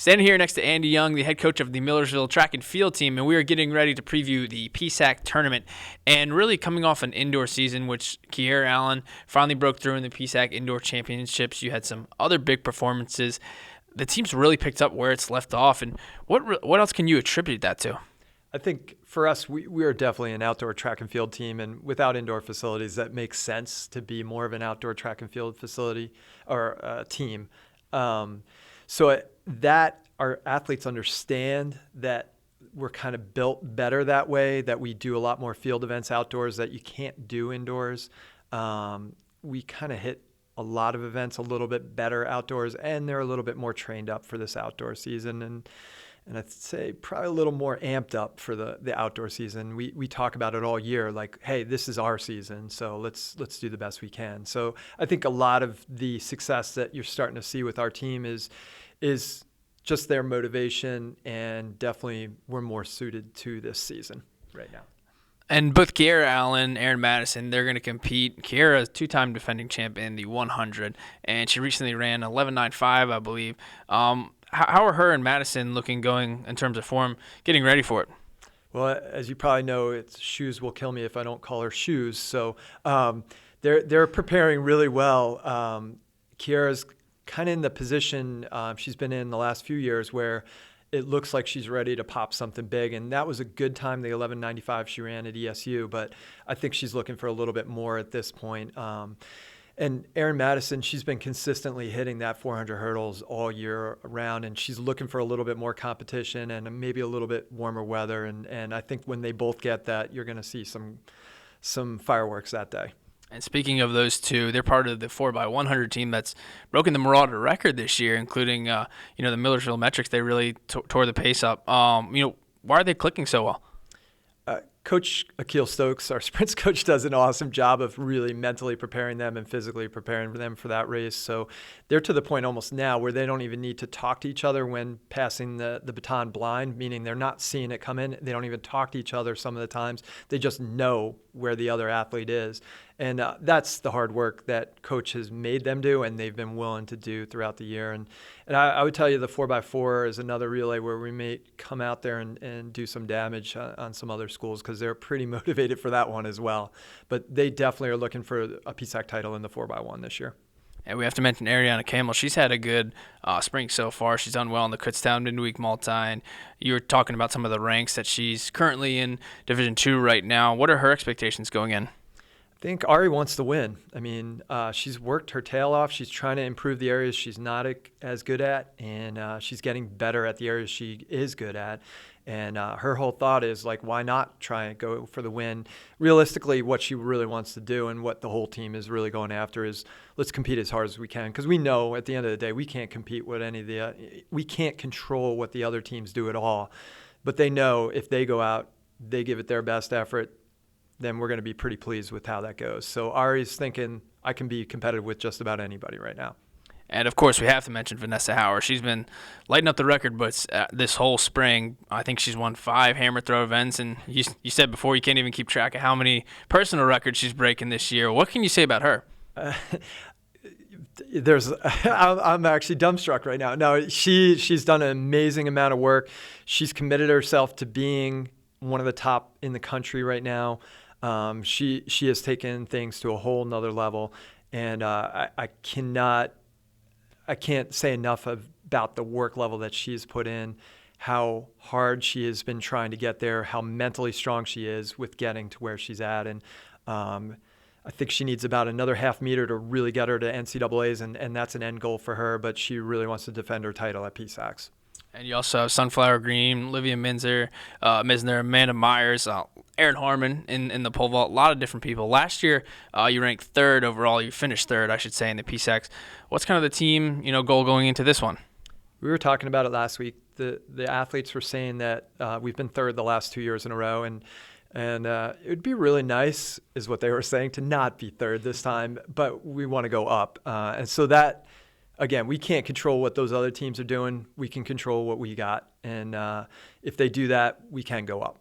Standing here next to Andy Young, the head coach of the Millersville track and field team, and we are getting ready to preview the PSAC tournament. And really coming off an indoor season, which Kiera Allen finally broke through in the PSAC indoor championships. You had some other big performances. The team's really picked up where it's left off. And what else can you attribute that to? I think for us, we are definitely an outdoor track and field team, and without indoor facilities, that makes sense to be more of an outdoor track and field facility or team. So that our athletes understand that we're kind of built better that way, that we do a lot more field events outdoors that you can't do indoors. We kind of hit a lot of events a little bit better outdoors, and they're a little bit more trained up for this outdoor season. And I'd say probably a little more amped up for the outdoor season. We talk about it all year, like, hey, this is our season, so let's do the best we can. So I think a lot of the success that you're starting to see with our team is just their motivation, and definitely we're more suited to this season right now. And both Kiera Allen, Erin Madison, they're going to compete. Kiera is two-time defending champ in the 100, and she recently ran 11.95, I believe. How are her and Madison looking going in terms of form, getting ready for it? Well, as you probably know, it's shoes will kill me if I don't call her shoes. So they're preparing really well. Kiera's kind of in the position she's been in the last few years where it looks like she's ready to pop something big. And that was a good time, the 11.95 she ran at ESU. But I think she's looking for a little bit more at this point. And Erin Madison, she's been consistently hitting that 400 hurdles all year round, and she's looking for a little bit more competition and maybe a little bit warmer weather. And I think when they both get that, you're going to see some fireworks that day. And speaking of those two, they're part of the 4x100 team that's broken the Marauder record this year, including the Millersville metrics. They really tore the pace up. Why are they clicking so well? Coach Akil Stokes, our sprints coach, does an awesome job of really mentally preparing them and physically preparing them for that race. So they're to the point almost now where they don't even need to talk to each other when passing the baton blind, meaning they're not seeing it come in. They don't even talk to each other some of the times. They just know where the other athlete is. And that's the hard work that coach has made them do, and they've been willing to do throughout the year. And I would tell you the 4x4 is another relay where we may come out there and do some damage on some other schools because they're pretty motivated for that one as well. But they definitely are looking for a PSAC title in the 4x1 this year. And we have to mention Ariana Camel. She's had a good spring so far. She's done well in the Kutztown midweek multi. And you were talking about some of the ranks that she's currently in Division II right now. What are her expectations going in? I think Ari wants to win. I mean, she's worked her tail off. She's trying to improve the areas she's not as good at, and she's getting better at the areas she is good at. And her whole thought is, like, why not try and go for the win? Realistically, what she really wants to do and what the whole team is really going after is let's compete as hard as we can, because we know at the end of the day we can't compete with we can't control what the other teams do at all. But they know if they go out, they give it their best effort, then we're going to be pretty pleased with how that goes. So Ari's thinking, I can be competitive with just about anybody right now. And, of course, we have to mention Vanessa Hauer. She's been lighting up the record, but this whole spring, I think she's won 5 hammer throw events. And you said before you can't even keep track of how many personal records she's breaking this year. What can you say about her? I'm actually dumbstruck right now. No, she's done an amazing amount of work. She's committed herself to being one of the top in the country right now. She has taken things to a whole nother level, and I can't say enough about the work level that she's put in, how hard she has been trying to get there, how mentally strong she is with getting to where she's at. And I think she needs about another half meter to really get her to NCAAs, and that's an end goal for her, but she really wants to defend her title at PSACs. And you also have Sunflower Green, Olivia Misner, Amanda Myers, Aaron Harmon in the pole vault, a lot of different people. Last year, you ranked third overall. You finished third, I should say, in the PSACs. What's kind of the team goal going into this one? We were talking about it last week. The athletes were saying that we've been third the last 2 years in a row, and it would be really nice, is what they were saying, to not be third this time, but we want to go up. And so that, again, we can't control what those other teams are doing. We can control what we got. And if they do that, we can go up.